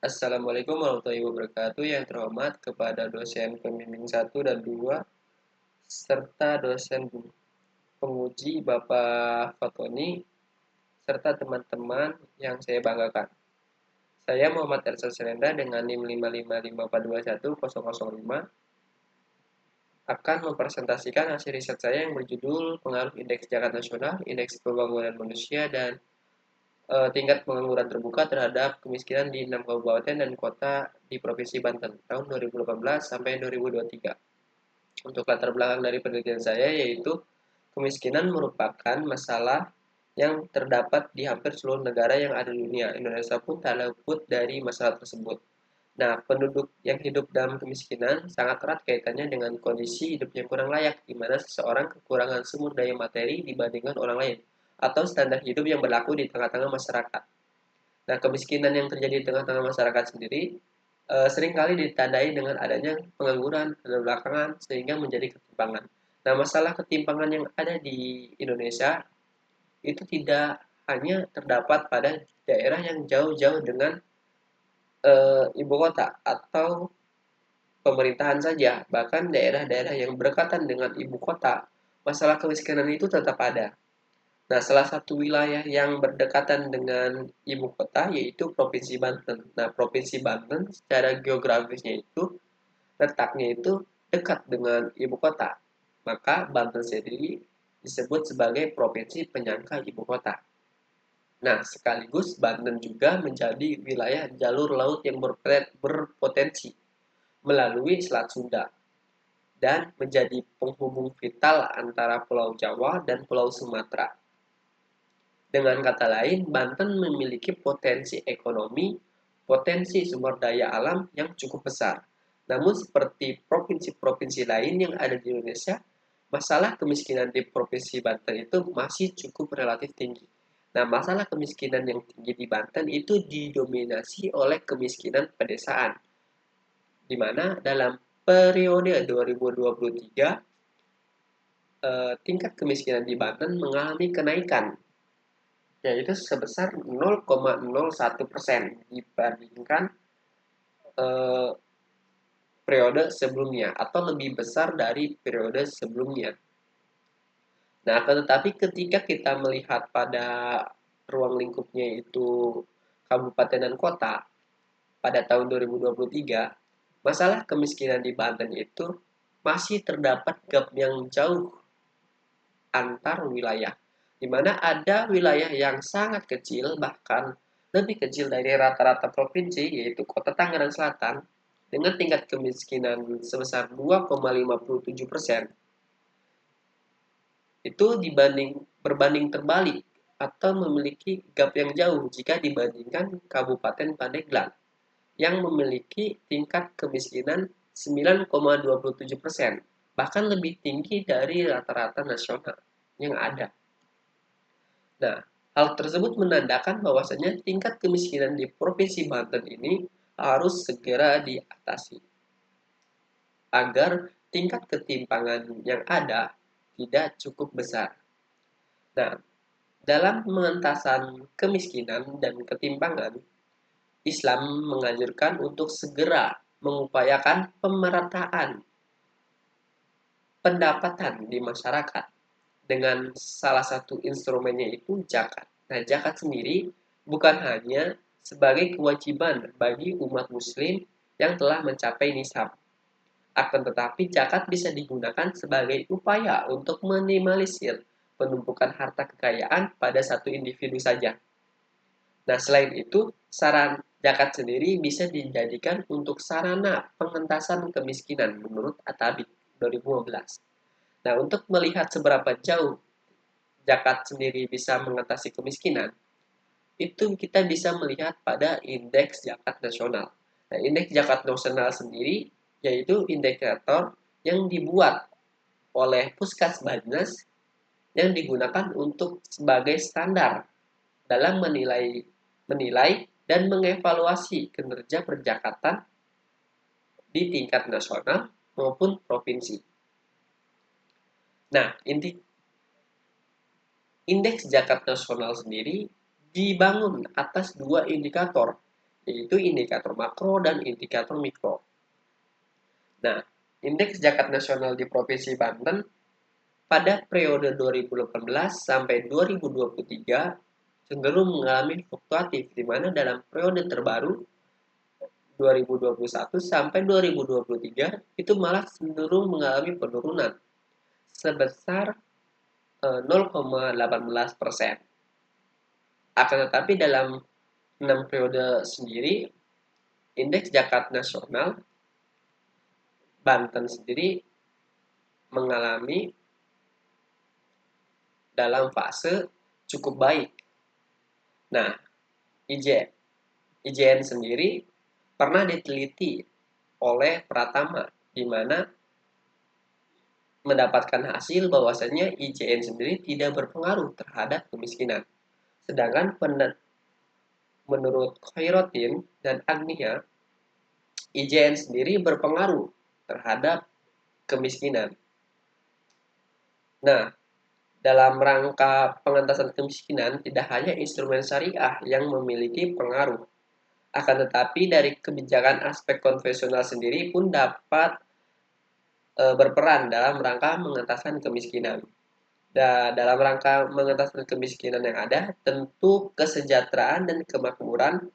Assalamualaikum warahmatullahi wabarakatuh. Yang terhormat kepada dosen pembimbing 1 dan 2 serta dosen penguji Bapak Fatoni serta teman-teman yang saya banggakan. Saya Muhammad Ersa Serenda dengan NIM 55554210005 akan mempresentasikan hasil riset saya yang berjudul Pengaruh Indeks Zakat Nasional, Indeks Pembangunan Manusia, dan tingkat pengangguran terbuka terhadap kemiskinan di 6 kabupaten dan kota di Provinsi Banten tahun 2018 sampai 2023. Untuk latar belakang dari penelitian saya yaitu kemiskinan merupakan masalah yang terdapat di hampir seluruh negara yang ada di dunia. Indonesia pun tak luput dari masalah tersebut. Nah, penduduk yang hidup dalam kemiskinan sangat erat kaitannya dengan kondisi hidup yang kurang layak, di mana seseorang kekurangan sumber daya materi dibandingkan orang lain, atau standar hidup yang berlaku di tengah-tengah masyarakat. Nah, kemiskinan yang terjadi di tengah-tengah masyarakat sendiri seringkali ditandai dengan adanya pengangguran, keterbelakangan, sehingga menjadi ketimpangan. Nah, masalah ketimpangan yang ada di Indonesia itu tidak hanya terdapat pada daerah yang jauh-jauh dengan ibu kota atau pemerintahan saja, bahkan daerah-daerah yang berdekatan dengan ibu kota, masalah kemiskinan itu tetap ada. Nah, salah satu wilayah yang berdekatan dengan ibu kota yaitu Provinsi Banten. Nah, Provinsi Banten secara geografisnya itu letaknya itu dekat dengan ibu kota. Maka Banten sendiri disebut sebagai provinsi penyangga ibu kota. Nah, sekaligus Banten juga menjadi wilayah jalur laut yang berpotensi melalui Selat Sunda dan menjadi penghubung vital antara Pulau Jawa dan Pulau Sumatera. Dengan kata lain, Banten memiliki potensi ekonomi, potensi sumber daya alam yang cukup besar. Namun seperti provinsi-provinsi lain yang ada di Indonesia, masalah kemiskinan di Provinsi Banten itu masih cukup relatif tinggi. Nah, masalah kemiskinan yang tinggi di Banten itu didominasi oleh kemiskinan pedesaan, di mana dalam periode 2023 tingkat kemiskinan di Banten mengalami kenaikan yaitu sebesar 0,01% dibandingkan eh, periode sebelumnya atau lebih besar dari periode sebelumnya. Nah, tetapi ketika kita melihat pada ruang lingkupnya itu kabupaten dan kota pada tahun 2023, masalah kemiskinan di Banten itu masih terdapat gap yang jauh antar wilayah, di mana ada wilayah yang sangat kecil, bahkan lebih kecil dari rata-rata provinsi, yaitu Kota Tangerang Selatan, dengan tingkat kemiskinan sebesar 2,57%, itu berbanding terbalik atau memiliki gap yang jauh jika dibandingkan Kabupaten Pandeglang yang memiliki tingkat kemiskinan 9,27%, bahkan lebih tinggi dari rata-rata nasional yang ada. Nah, hal tersebut menandakan bahwasanya tingkat kemiskinan di Provinsi Banten ini harus segera diatasi agar tingkat ketimpangan yang ada tidak cukup besar. Nah, dalam pengentasan kemiskinan dan ketimpangan, Islam menganjurkan untuk segera mengupayakan pemerataan pendapatan di masyarakat dengan salah satu instrumennya itu zakat. Nah, zakat sendiri bukan hanya sebagai kewajiban bagi umat muslim yang telah mencapai nisab. Akan tetapi zakat bisa digunakan sebagai upaya untuk minimalisir penumpukan harta kekayaan pada satu individu saja. Nah, selain itu, saran zakat sendiri bisa dijadikan untuk sarana pengentasan kemiskinan menurut Atabi 2015. Nah, untuk melihat seberapa jauh zakat sendiri bisa mengatasi kemiskinan, itu kita bisa melihat pada indeks zakat nasional. Nah, indeks zakat nasional sendiri yaitu indikator yang dibuat oleh Puskesmas yang digunakan untuk sebagai standar dalam menilai dan mengevaluasi kinerja perjakatan di tingkat nasional maupun provinsi. Nah, indeks zakat nasional sendiri dibangun atas dua indikator, yaitu indikator makro dan indikator mikro. Nah, indeks zakat nasional di Provinsi Banten pada periode 2018 sampai 2023 cenderung mengalami fluktuatif, di mana dalam periode terbaru 2021 sampai 2023 itu malah cenderung mengalami penurunan sebesar 0,18%. Akan tetapi dalam 6 periode sendiri, indeks zakat nasional Banten sendiri mengalami dalam fase cukup baik. Nah, IJN sendiri pernah diteliti oleh Pratama, di mana mendapatkan hasil bahwasanya IJN sendiri tidak berpengaruh terhadap kemiskinan. Sedangkan menurut Khairotin dan Agnia, IJN sendiri berpengaruh terhadap kemiskinan. Nah, dalam rangka pengentasan kemiskinan, tidak hanya instrumen syariah yang memiliki pengaruh, akan tetapi dari kebijakan aspek konvensional sendiri pun dapat berperan dalam rangka pengentasan kemiskinan. Dalam rangka pengentasan kemiskinan yang ada, tentu kesejahteraan dan kemakmuran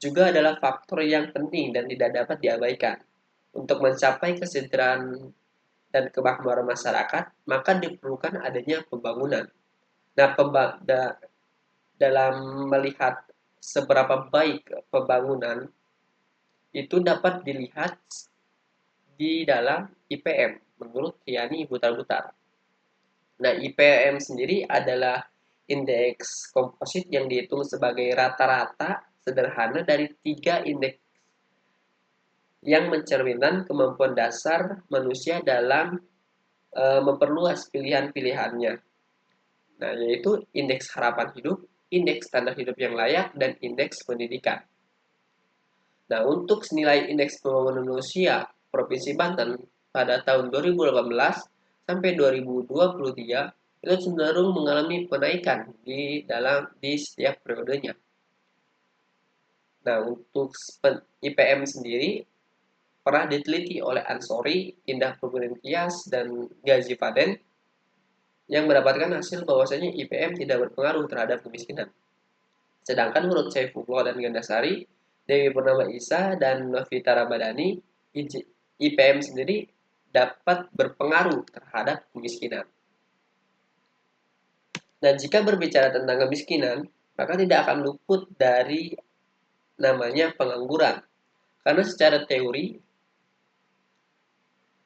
juga adalah faktor yang penting dan tidak dapat diabaikan. Untuk mencapai kesejahteraan dan kemakmuran masyarakat, maka diperlukan adanya pembangunan. Nah, dalam melihat seberapa baik pembangunan itu dapat dilihat di dalam IPM menurut Yani Butar-Butar. Nah, IPM sendiri adalah indeks komposit yang dihitung sebagai rata-rata sederhana dari 3 indeks yang mencerminkan kemampuan dasar manusia dalam memperluas pilihan-pilihannya. Nah, yaitu indeks harapan hidup, indeks standar hidup yang layak, dan indeks pendidikan. Nah, untuk senilai indeks pembangunan manusia Provinsi Banten pada tahun 2018 sampai 2023 itu cenderung mengalami penaikan di setiap periodenya. Nah, untuk IPM sendiri pernah diteliti oleh Ansori, Indah Purwintias, dan Gazi Paden yang mendapatkan hasil bahwasanya IPM tidak berpengaruh terhadap kemiskinan. Sedangkan menurut Saifullah dan Gandasari, Dewi Purnama Isa, dan Novita Ramadhani, IPM sendiri dapat berpengaruh terhadap kemiskinan. Nah, jika berbicara tentang kemiskinan, maka tidak akan luput dari namanya pengangguran. Karena secara teori,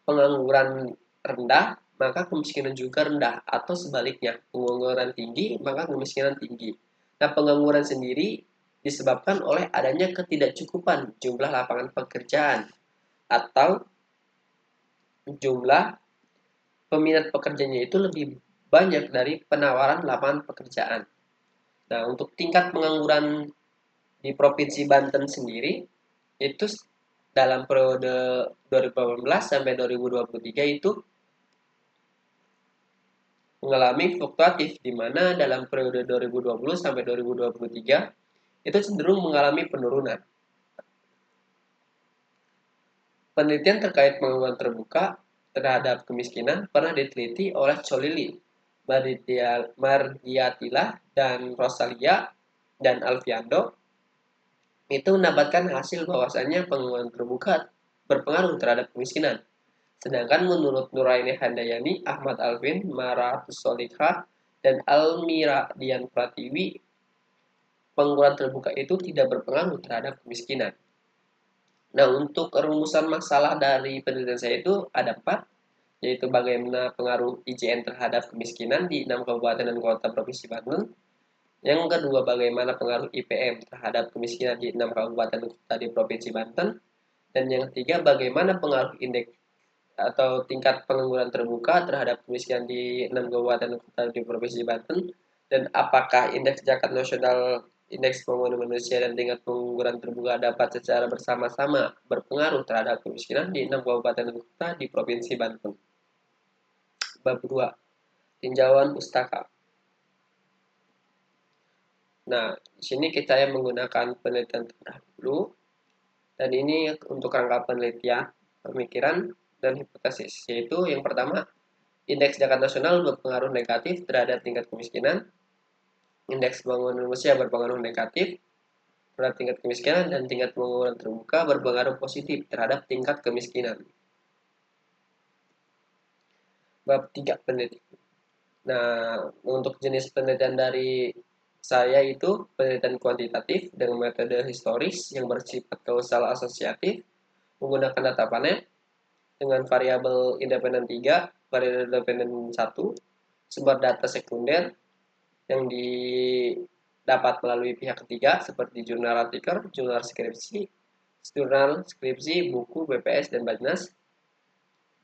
pengangguran rendah, maka kemiskinan juga rendah. Atau sebaliknya, pengangguran tinggi, maka kemiskinan tinggi. Nah, pengangguran sendiri disebabkan oleh adanya ketidakcukupan jumlah lapangan pekerjaan atau jumlah peminat pekerjanya itu lebih banyak dari penawaran lapangan pekerjaan. Nah, untuk tingkat pengangguran di Provinsi Banten sendiri itu dalam periode 2018 sampai 2023 itu mengalami fluktuatif, di mana dalam periode 2020 sampai 2023 itu cenderung mengalami penurunan. Penelitian terkait pengangguran terbuka terhadap kemiskinan pernah diteliti oleh Cholili, Mardiatilah, dan Rosalia, dan Alfiando. Itu mendapatkan hasil bahwasannya pengangguran terbuka berpengaruh terhadap kemiskinan. Sedangkan menurut Nuraini Handayani, Ahmad Alvin, Maratus Solikah, dan Almira Dian Pratiwi, pengangguran terbuka itu tidak berpengaruh terhadap kemiskinan. Nah, untuk rumusan masalah dari penelitian saya itu ada 4, yaitu bagaimana pengaruh IJN terhadap kemiskinan di 6 kabupaten dan kota Provinsi Banten. Yang kedua, bagaimana pengaruh IPM terhadap kemiskinan di 6 kabupaten dan kota di Provinsi Banten. Dan yang ketiga, bagaimana pengaruh indeks atau tingkat pengangguran terbuka terhadap kemiskinan di 6 kabupaten dan kota di Provinsi Banten. Dan apakah indeks zakat nasional, indeks pembangunan manusia, dan tingkat pengangguran terbuka dapat secara bersama-sama berpengaruh terhadap kemiskinan di 6 kabupaten dan kota di Provinsi Banten. Bab 2. Tinjauan pustaka. Nah, di sini kita yang menggunakan penelitian terdahulu, dan ini untuk rangka penelitian, pemikiran, dan hipotesis, yaitu yang pertama, indeks zakat nasional berpengaruh negatif terhadap tingkat kemiskinan, indeks pembangunan manusia berpengaruh negatif terhadap tingkat kemiskinan, dan tingkat pengangguran terbuka berpengaruh positif terhadap tingkat kemiskinan. Bab 3 penelitian. Nah, untuk jenis penelitian dari saya itu penelitian kuantitatif dengan metode historis yang bersifat kausal asosiatif menggunakan data panel dengan variabel independen 3, variabel independen 1, sumber data sekunder yang didapat melalui pihak ketiga seperti jurnal artikel, jurnal skripsi, buku, BPS, dan Badnas.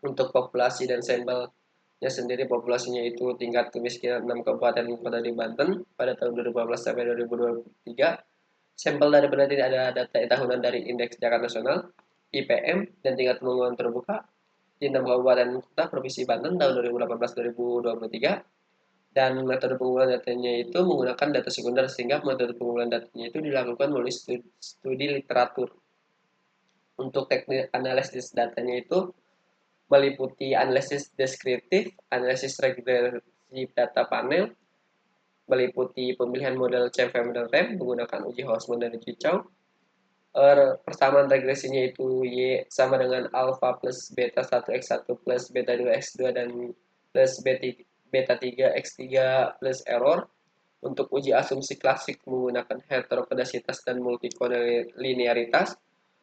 Untuk populasi dan sampelnya sendiri, populasinya itu tingkat kemiskinan 6 kabupaten kota di Banten pada tahun 2015 sampai 2023. Sampel dari penelitian ada data tahunan dari Indeks Zakat Nasional, IPM, dan tingkat pengumuman terbuka di 6 kabupaten kota Provinsi Banten tahun 2018-2023. Dan metode pengumpulan datanya itu menggunakan data sekunder, sehingga metode pengumpulan datanya itu dilakukan melalui studi literatur. Untuk teknik analisis datanya itu meliputi analisis deskriptif, analisis regresi data panel, meliputi pemilihan model CFM dan REM menggunakan uji Hausman dan uji Chow. Persamaan regresinya itu Y sama dengan alpha plus beta 1 X1 plus beta 2 X2 dan plus beta 3 X3 plus error. Untuk uji asumsi klasik menggunakan heterokedasitas dan multikolinearitas.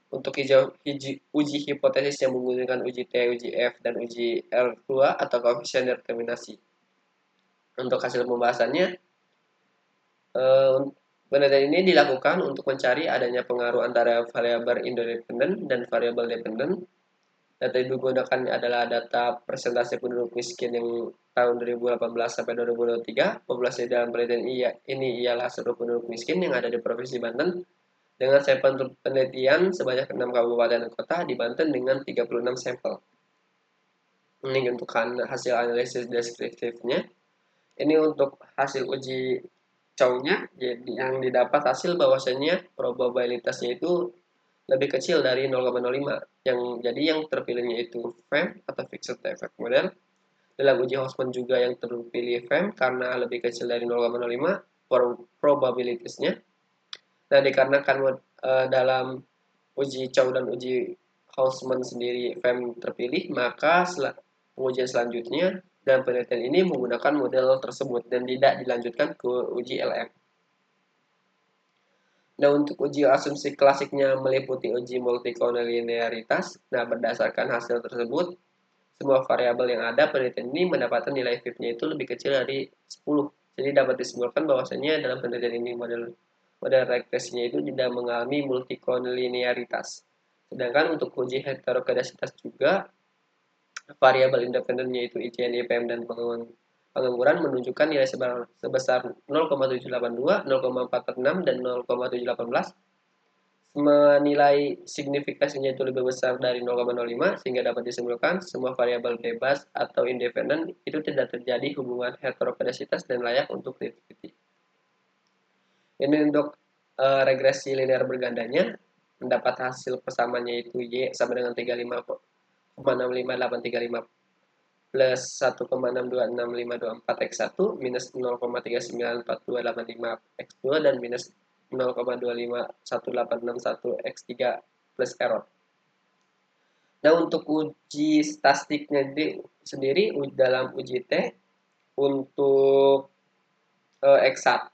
Untuk uji hipotesis yang menggunakan uji T, uji F, dan uji R2 atau koefisien determinasi. Untuk hasil pembahasannya, penelitian ini dilakukan untuk mencari adanya pengaruh antara variabel independen dan variabel dependen. Data yang digunakan adalah data persentase penduduk miskin yang tahun 2018 sampai 2023. Populasi dalam penelitian ini ialah seluruh penduduk miskin yang ada di Provinsi Banten dengan sampel penelitian sebanyak 6 kabupaten dan kota di Banten dengan 36 sampel. Ini untuk hasil analisis deskriptifnya. Ini untuk hasil uji Chow-nya, jadi yang didapat hasil bahwasanya probabilitasnya itu lebih kecil dari 0,05. Yang terpilihnya itu FEM atau Fixed Effect Model. Dalam uji Hausman juga yang terpilih FEM karena lebih kecil dari 0,05 probabilitasnya. Nah, dikarenakan dalam uji Chow dan uji Hausman sendiri FEM terpilih, maka pengujian selanjutnya dan penelitian ini menggunakan model tersebut dan tidak dilanjutkan ke uji LM. Nah, untuk uji asumsi klasiknya meliputi uji multikolinearitas. Nah, berdasarkan hasil tersebut, semua variabel yang ada penelitian ini mendapatkan nilai FIF-nya itu lebih kecil dari 10. Jadi dapat disimpulkan bahwasanya dalam penelitian ini model regresinya itu tidak mengalami multikolinearitas. Sedangkan untuk uji heterokedasitas juga variabel independennya itu ICN, IPM, dan pengangguran menunjukkan nilai sebesar 0,782, 0,446, dan 0,718. Menilai signifikasinya itu lebih besar dari 0,05 sehingga dapat disimpulkan semua variabel bebas atau independen itu tidak terjadi hubungan heterokedasitas dan layak untuk diteliti. Ini untuk regresi linear bergandanya, mendapat hasil persamaannya itu Y sama dengan 35,65835 plus 1,6265524 X1 minus 0,394285 X2 dan minus 0,251861 X3 plus error. Nah, untuk uji statistiknya sendiri dalam uji T untuk X1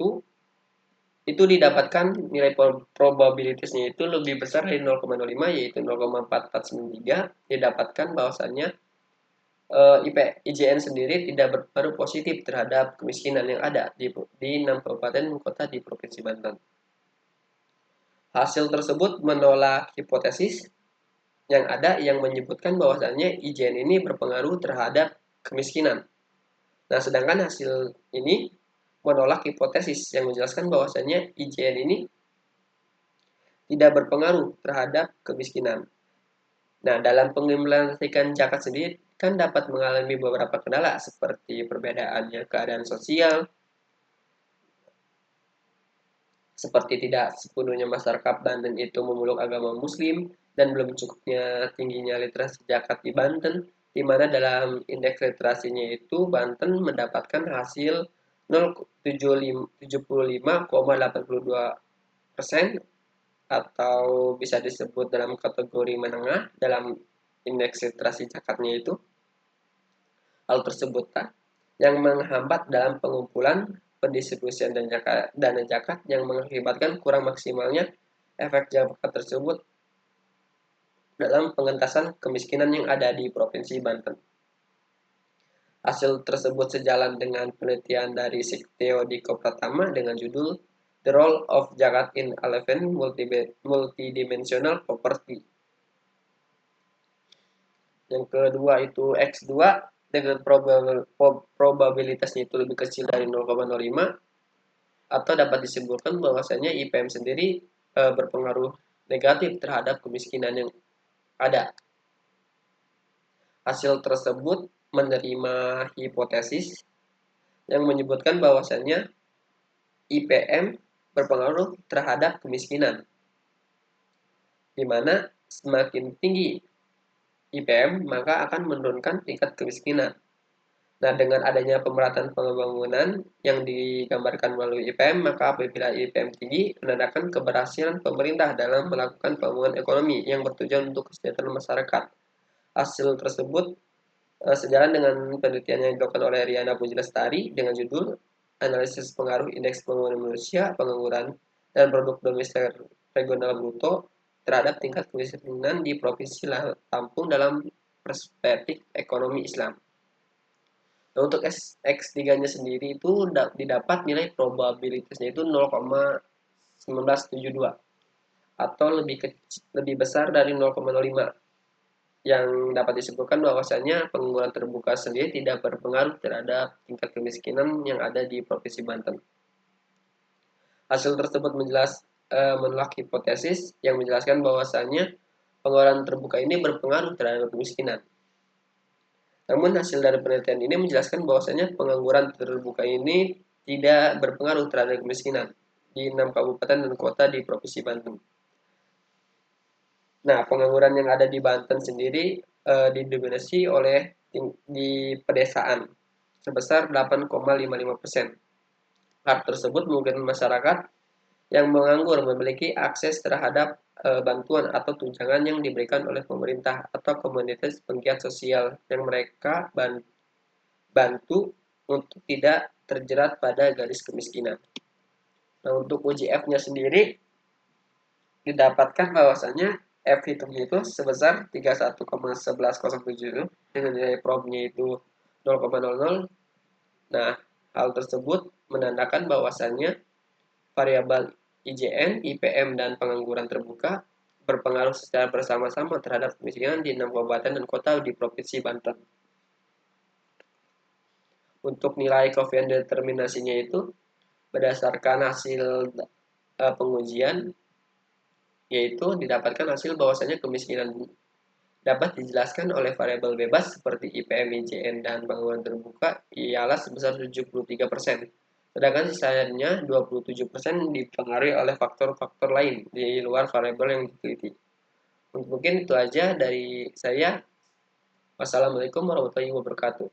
itu didapatkan nilai probabilitasnya itu lebih besar dari 0,05 yaitu 0,4493. Didapatkan bahwasannya IJN sendiri tidak berpengaruh positif terhadap kemiskinan yang ada di 6 kabupaten kota di Provinsi Banten. Hasil tersebut menolak hipotesis yang ada yang menyebutkan bahwasannya IJN ini berpengaruh terhadap kemiskinan. Nah, sedangkan hasil ini menolak hipotesis yang menjelaskan bahwasannya IJN ini tidak berpengaruh terhadap kemiskinan. Nah, dalam pengimplementasikan zakat sendiri kan dapat mengalami beberapa kendala seperti perbedaannya keadaan sosial, seperti tidak sepenuhnya masyarakat Banten itu memeluk agama Muslim dan belum cukupnya tingginya literasi zakat di Banten, di mana dalam indeks literasinya itu Banten mendapatkan hasil 0,75,82% atau bisa disebut dalam kategori menengah dalam indeks literasi zakatnya itu. Hal tersebut yang menghambat dalam pengumpulan, pendistribusian dana zakat yang mengakibatkan kurang maksimalnya efek zakat tersebut dalam pengentasan kemiskinan yang ada di Provinsi Banten. Hasil tersebut sejalan dengan penelitian dari Siktio Diko Pratama dengan judul The Role of Zakat in Eleven Multidimensional Property. Yang kedua itu X2 dengan probabilitasnya itu lebih kecil dari 0,05, atau dapat disimpulkan bahwasanya IPM sendiri berpengaruh negatif terhadap kemiskinan yang ada. Hasil tersebut menerima hipotesis yang menyebutkan bahwasanya IPM berpengaruh terhadap kemiskinan, di mana semakin tinggi IPM maka akan menurunkan tingkat kemiskinan. Nah, dengan adanya pemerataan pembangunan yang digambarkan melalui IPM, maka apabila IPM tinggi, menandakan keberhasilan pemerintah dalam melakukan pembangunan ekonomi yang bertujuan untuk kesejahteraan masyarakat. Hasil tersebut sejalan dengan penelitian yang dilakukan oleh Riana Puji Lestari dengan judul Analisis Pengaruh Indeks Pembangunan Manusia, Pengangguran, dan Produk Domestik Regional Bruto terhadap tingkat kemiskinan di Provinsi Lampung dalam perspektif ekonomi Islam. Nah, untuk X3-nya sendiri itu didapat nilai probabilitasnya itu 0,1972 atau lebih besar dari 0,05, yang dapat disebutkan bahwasanya pengangguran terbuka sendiri tidak berpengaruh terhadap tingkat kemiskinan yang ada di Provinsi Banten. Hasil tersebut menolak hipotesis yang menjelaskan bahwasanya pengangguran terbuka ini berpengaruh terhadap kemiskinan. Namun hasil dari penelitian ini menjelaskan bahwasanya pengangguran terbuka ini tidak berpengaruh terhadap kemiskinan di 6 kabupaten dan kota di Provinsi Banten. Nah, pengangguran yang ada di Banten sendiri didominasi oleh di pedesaan sebesar 8,55%. Hal tersebut memungkinkan masyarakat yang menganggur memiliki akses terhadap bantuan atau tunjangan yang diberikan oleh pemerintah atau komunitas penggiat sosial yang mereka bantu untuk tidak terjerat pada garis kemiskinan. Nah, untuk uji F-nya sendiri didapatkan bahwasanya F hitungnya itu sebesar 31,1107 dengan nilai probnya itu 0,00. Nah, hal tersebut menandakan bahwasanya variabel IJN, IPM, dan pengangguran terbuka berpengaruh secara bersama-sama terhadap kemiskinan di 6 kabupaten dan kota di Provinsi Banten. Untuk nilai koefisien determinasinya itu berdasarkan hasil pengujian, yaitu didapatkan hasil bahwasanya kemiskinan dapat dijelaskan oleh variabel bebas seperti IPM, IJN, dan pengangguran terbuka ialah sebesar 73%. Sedangkan sisanya 27% dipengaruhi oleh faktor-faktor lain di luar variabel yang diteliti. Mungkin itu aja dari saya. Wassalamualaikum warahmatullahi wabarakatuh.